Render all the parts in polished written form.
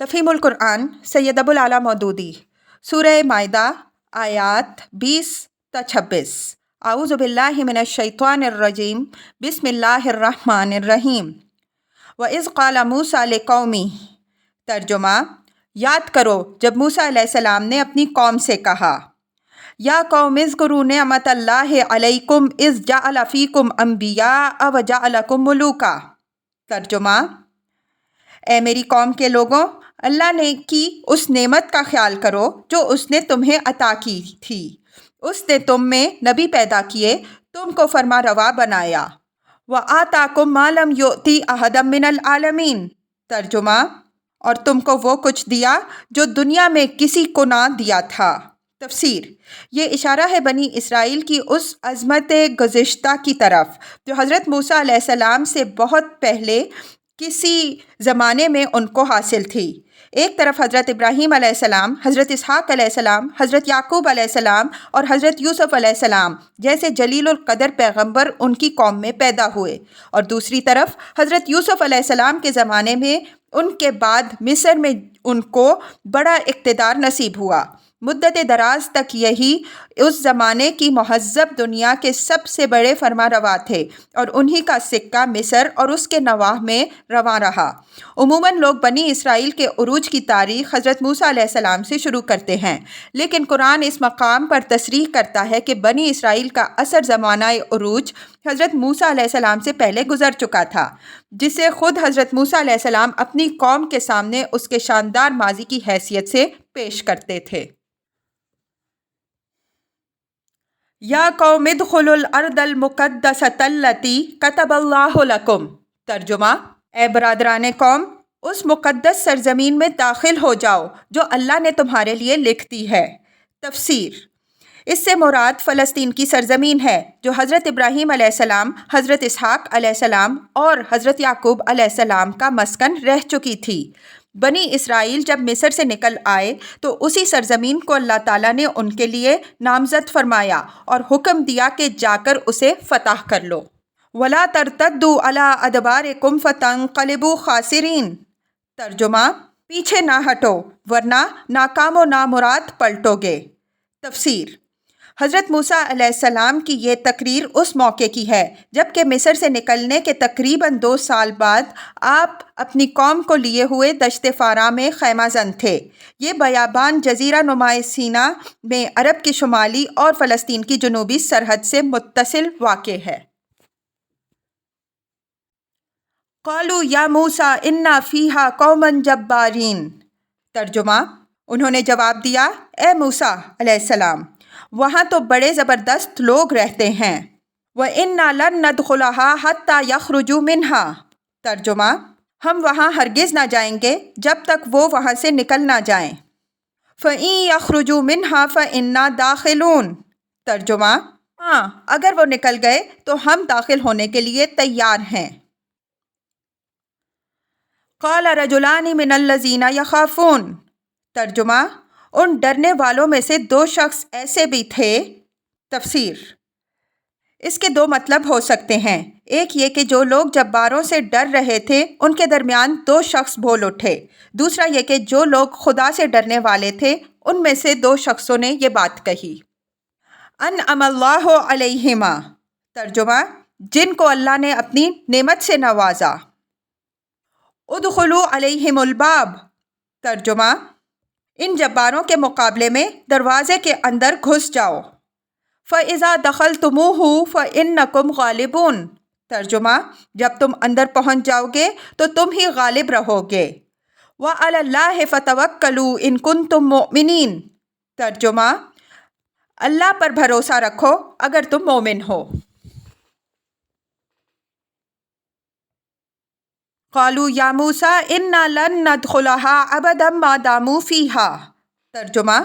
تفہیم القرآن سید ابو العلا مودودی، سورہ مائدہ آیات 20 تا 26۔ اعوذ باللہ من الشیطان الرجیم، بسم اللہ الرحمن الرحیم۔ وَإِذْ قَالَ مُوسَىٰ لِقَوْمِهِ، ترجمہ: یاد کرو جب موسیٰ علیہ السلام نے اپنی قوم سے کہا، یا قوم اذکروا نعمت اللہ علیکم اذ جعل فیکم انبیاء وجعلکم ملوکا۔ ترجمہ: اے میری قوم کے لوگوں، اللہ نے کی اس نعمت کا خیال کرو جو اس نے تمہیں عطا کی تھی۔ اس نے تم میں نبی پیدا کیے، تم کو فرما روا بنایا۔ وَآتَاكُم مَّا لَمْ يُؤْتِ أَحَدًا مِّنَ الْعَالَمِينَ۔ ترجمہ: اور تم کو وہ کچھ دیا جو دنیا میں کسی کو نہ دیا تھا۔ تفسیر: یہ اشارہ ہے بنی اسرائیل کی اس عظمت گزشتہ کی طرف جو حضرت موسیٰ علیہ السلام سے بہت پہلے کسی زمانے میں ان کو حاصل تھی۔ ایک طرف حضرت ابراہیم علیہ السلام، حضرت اسحاق علیہ السلام، حضرت یعقوب علیہ السلام اور حضرت یوسف علیہ السلام جیسے جلیل القدر پیغمبر ان کی قوم میں پیدا ہوئے، اور دوسری طرف حضرت یوسف علیہ السلام کے زمانے میں ان کے بعد مصر میں ان کو بڑا اقتدار نصیب ہوا۔ مدت دراز تک یہی اس زمانے کی مہذب دنیا کے سب سے بڑے فرما روا تھے، اور انہی کا سکہ مصر اور اس کے نواح میں رواں رہا۔ عموماً لوگ بنی اسرائیل کے عروج کی تاریخ حضرت موسیٰ علیہ السلام سے شروع کرتے ہیں، لیکن قرآن اس مقام پر تصریح کرتا ہے کہ بنی اسرائیل کا اصل زمانہ عروج حضرت موسیٰ علیہ السلام سے پہلے گزر چکا تھا، جسے خود حضرت موسیٰ علیہ السلام اپنی قوم کے سامنے اس کے شاندار ماضی کی حیثیت سے پیش کرتے تھے۔ یا قوم ادخلوا الارض المقدسۃ التی کتب اللہ لکم۔ ترجمہ: اے برادران قوم، اس مقدس سرزمین میں داخل ہو جاؤ جو اللہ نے تمہارے لیے لکھ دی ہے۔ تفسیر: اس سے مراد فلسطین کی سرزمین ہے جو حضرت ابراہیم علیہ السلام، حضرت اسحاق علیہ السلام اور حضرت یعقوب علیہ السلام کا مسکن رہ چکی تھی۔ بنی اسرائیل جب مصر سے نکل آئے تو اسی سرزمین کو اللہ تعالیٰ نے ان کے لیے نامزد فرمایا اور حکم دیا کہ جا کر اسے فتح کر لو۔ وَلَا تَرْتَدُّوا عَلَىٰ أَدْبَارِكُمْ فَتَنقَلِبُوا خَاسِرِينَ۔ ترجمہ: پیچھے نہ ہٹو ورنہ ناکام و نامراد پلٹو گے۔ تفسیر: حضرت موسیٰ علیہ السلام کی یہ تقریر اس موقع کی ہے جب کہ مصر سے نکلنے کے تقریباً 2 سال بعد آپ اپنی قوم کو لیے ہوئے دشت فاراں میں خیمہ زن تھے۔ یہ بیابان جزیرہ نما سینا میں عرب کی شمالی اور فلسطین کی جنوبی سرحد سے متصل واقع ہے۔ قالوا یا موسیٰ انا فیہا قوما جبارین۔ ترجمہ: انہوں نے جواب دیا، اے موسیٰ علیہ السلام، وہاں تو بڑے زبردست لوگ رہتے ہیں۔ وَإِنَّا لَن نَّدْخُلَهَا حَتَّىٰ يَخْرُجُوا مِنْهَا۔ ترجمہ: ہم وہاں ہرگز نہ جائیں گے جب تک وہ وہاں سے نکل نہ جائیں۔ فَإِن يَخْرُجُوا مِنْهَا فَإِنَّا دَاخِلُونَ۔ ترجمہ: ہاں، اگر وہ نکل گئے تو ہم داخل ہونے کے لیے تیار ہیں۔ قَالَ رَجُلَانِ مِنَ الَّذِينَ يَخَافُونَ۔ ترجمہ: ان ڈرنے والوں میں سے 2 شخص ایسے بھی تھے۔ تفسیر: اس کے 2 مطلب ہو سکتے ہیں۔ ایک یہ کہ جو لوگ جباروں سے ڈر رہے تھے ان کے درمیان 2 شخص بول اٹھے۔ دوسرا یہ کہ جو لوگ خدا سے ڈرنے والے تھے ان میں سے 2 شخصوں نے یہ بات کہی۔ انعم اللہ علیہما۔ ترجمہ: جن کو اللہ نے اپنی نعمت سے نوازا۔ ادخلوا علیہم الباب۔ ترجمہ: ان جباروں کے مقابلے میں دروازے کے اندر گھس جاؤ۔ فَإِذَا دَخَلْتُمُوهُ فَإِنَّكُمْ غَالِبُونَ۔ ترجمہ: جب تم اندر پہنچ جاؤ گے تو تم ہی غالب رہو گے۔ وَعَلَى اللَّهِ فَتَوَكَّلُوا إِن كُنتُم مُّؤْمِنِينَ۔ ترجمہ: اللہ پر بھروسہ رکھو اگر تم مومن ہو۔ قالوا یا موسیٰ انا لن ندخلها ابدا ما داموا فیہا۔ ترجمہ: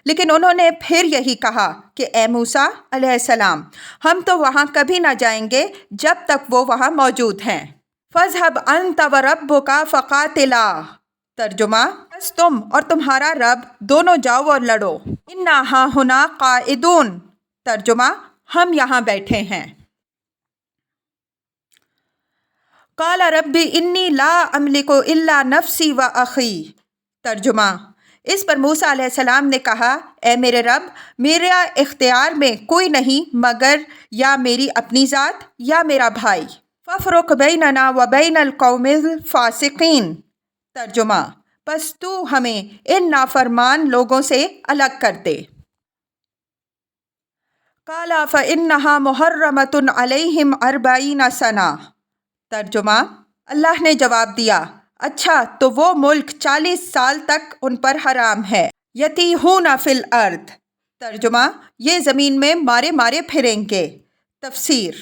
لیکن انہوں نے پھر یہی کہا کہ اے موسیٰ علیہ السلام، ہم تو وہاں کبھی نہ جائیں گے جب تک وہ وہاں موجود ہیں۔ فَاذْهَبْ أَنْتَ وَرَبُّكَ فَقَاتِلَا۔ ترجمہ: بس تم اور تمہارا رب دونوں جاؤ اور لڑو۔ اِنَّا هَاهُنَا قَاعِدُونَ۔ ترجمہ: ہم یہاں بیٹھے ہیں۔ قال رب انی لا املک الا نفسی و اخی۔ ترجمہ: اس پر موسیٰ علیہ السلام نے کہا، اے میرے رب، میرا اختیار میں کوئی نہیں مگر یا میری اپنی ذات یا میرا بھائی۔ فَافْرُقْ بَيْنَنَا وَبَيْنَ الْقَوْمِ الْفَاسِقِينَ۔ ترجمہ: پس تو ہمیں ان نافرمان لوگوں سے الگ کر دے۔ قَالَ فَإِنَّهَا مُحَرَّمَةٌ عَلَيْهِمْ 40 سَنَةً۔ ترجمہ: اللہ نے جواب دیا، اچھا تو وہ ملک 40 سال تک ان پر حرام ہے۔ یتیہون فی الارض۔ ترجمہ: یہ زمین میں مارے مارے پھریں گے۔ تفسیر: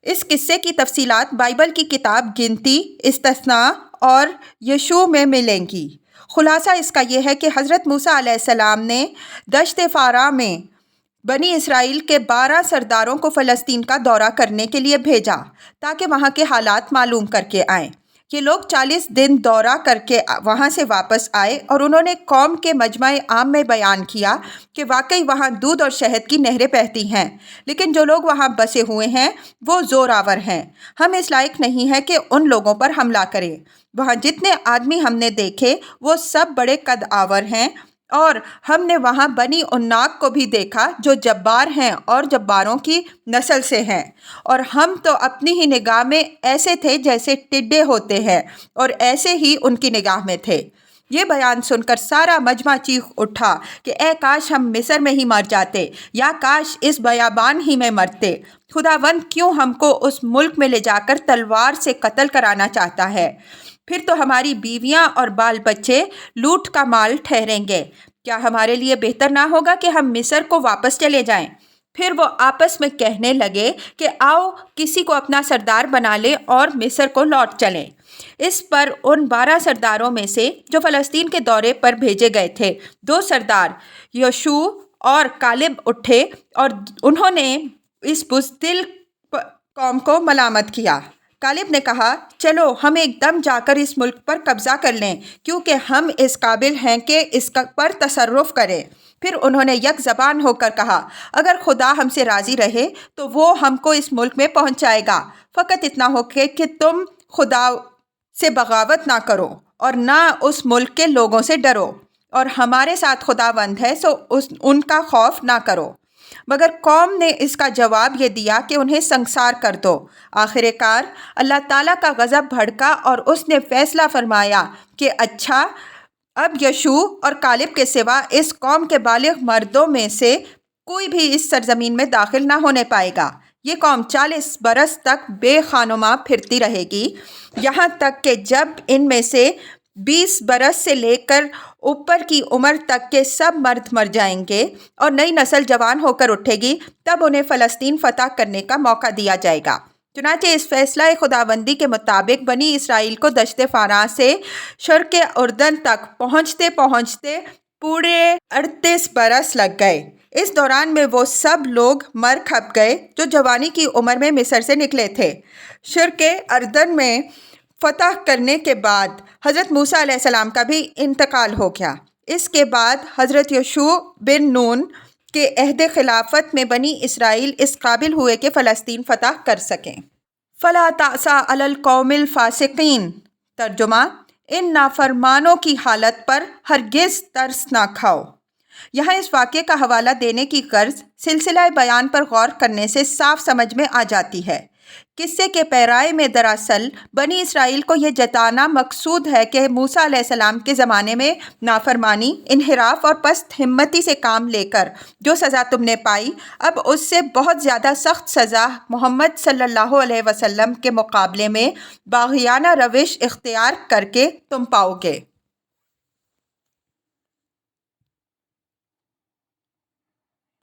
اس قصے کی تفصیلات بائبل کی کتاب گنتی، استثناء اور یشوع میں ملیں گی۔ خلاصہ اس کا یہ ہے کہ حضرت موسیٰ علیہ السلام نے دشت فارا میں بنی اسرائیل کے 12 سرداروں کو فلسطین کا دورہ کرنے کے لیے بھیجا تاکہ وہاں کے حالات معلوم کر کے آئیں۔ یہ لوگ 40 دن دورہ کر کے وہاں سے واپس آئے اور انہوں نے قوم کے مجمع عام میں بیان کیا کہ واقعی وہاں دودھ اور شہد کی نہریں بہتی ہیں، لیکن جو لوگ وہاں بسے ہوئے ہیں وہ زور آور ہیں۔ ہم اس لائق نہیں ہیں کہ ان لوگوں پر حملہ کریں۔ وہاں جتنے آدمی ہم نے دیکھے وہ سب بڑے قد آور ہیں، اور ہم نے وہاں بنی عناق کو بھی دیکھا جو جبار ہیں اور جباروں کی نسل سے ہیں، اور ہم تو اپنی ہی نگاہ میں ایسے تھے جیسے ٹڈے ہوتے ہیں، اور ایسے ہی ان کی نگاہ میں تھے۔ یہ بیان سن کر سارا مجمع چیخ اٹھا کہ اے کاش ہم مصر میں ہی مر جاتے، یا کاش اس بیابان ہی میں مرتے۔ خداوند کیوں ہم کو اس ملک میں لے جا کر تلوار سے قتل کرانا چاہتا ہے؟ پھر تو ہماری بیویاں اور بال بچے لوٹ کا مال ٹھہریں گے۔ کیا ہمارے لیے بہتر نہ ہوگا کہ ہم مصر کو واپس چلے جائیں؟ پھر وہ آپس میں کہنے لگے کہ آؤ کسی کو اپنا سردار بنا لیں اور مصر کو لوٹ چلیں۔ اس پر ان 12 سرداروں میں سے جو فلسطین کے دورے پر بھیجے گئے تھے 2 سردار یشوع اور کالب اٹھے، اور انہوں نے اس بزدل قوم کو ملامت کیا۔ کالب نے کہا، چلو ہم ایک دم جا کر اس ملک پر قبضہ کر لیں، کیونکہ ہم اس قابل ہیں کہ اس پر تصرف کریں۔ پھر انہوں نے یک زبان ہو کر کہا، اگر خدا ہم سے راضی رہے تو وہ ہم کو اس ملک میں پہنچائے گا، فقط اتنا ہو کہ تم خدا سے بغاوت نہ کرو اور نہ اس ملک کے لوگوں سے ڈرو، اور ہمارے ساتھ خداوند ہے سو ان کا خوف نہ کرو۔ مگر قوم نے اس کا جواب یہ دیا کہ انہیں سنگسار کر دو۔ آخر کار اللہ تعالیٰ کا غضب بھڑکا اور اس نے فیصلہ فرمایا کہ اچھا، اب یشوع اور کالب کے سوا اس قوم کے بالغ مردوں میں سے کوئی بھی اس سرزمین میں داخل نہ ہونے پائے گا۔ یہ قوم 40 برس تک بے خانماں پھرتی رہے گی، یہاں تک کہ جب ان میں سے 20 برس سے لے کر اوپر کی عمر تک کے سب مرد مر جائیں گے اور نئی نسل جوان ہو کر اٹھے گی، تب انہیں فلسطین فتح کرنے کا موقع دیا جائے گا۔ چنانچہ اس فیصلہ خداوندی کے مطابق بنی اسرائیل کو دشت فاراں سے شرق اردن تک پہنچتے پہنچتے پورے 38 برس لگ گئے۔ اس دوران میں وہ سب لوگ مر کھپ گئے جو جوانی کی عمر میں مصر سے نکلے تھے۔ شرق اردن میں فتح کرنے کے بعد حضرت موسیٰ علیہ السلام کا بھی انتقال ہو گیا۔ اس کے بعد حضرت یشوع بن نون کے عہد خلافت میں بنی اسرائیل اس قابل ہوئے کہ فلسطین فتح کر سکیں۔ فَلَا تَأْسَ عَلَى الْقَوْمِ الْفَاسِقِينَ۔ ترجمہ: ان نافرمانوں کی حالت پر ہرگز ترس نہ کھاؤ۔ یہاں اس واقعے کا حوالہ دینے کی غرض سلسلہ بیان پر غور کرنے سے صاف سمجھ میں آ جاتی ہے۔ قصے کے پیرائے میں دراصل بنی اسرائیل کو یہ جتانا مقصود ہے کہ موسیٰ علیہ السلام کے زمانے میں نافرمانی، انحراف اور پست ہمتی سے کام لے کر جو سزا تم نے پائی، اب اس سے بہت زیادہ سخت سزا محمد صلی اللہ علیہ وسلم کے مقابلے میں باغیانہ روش اختیار کر کے تم پاؤ گے۔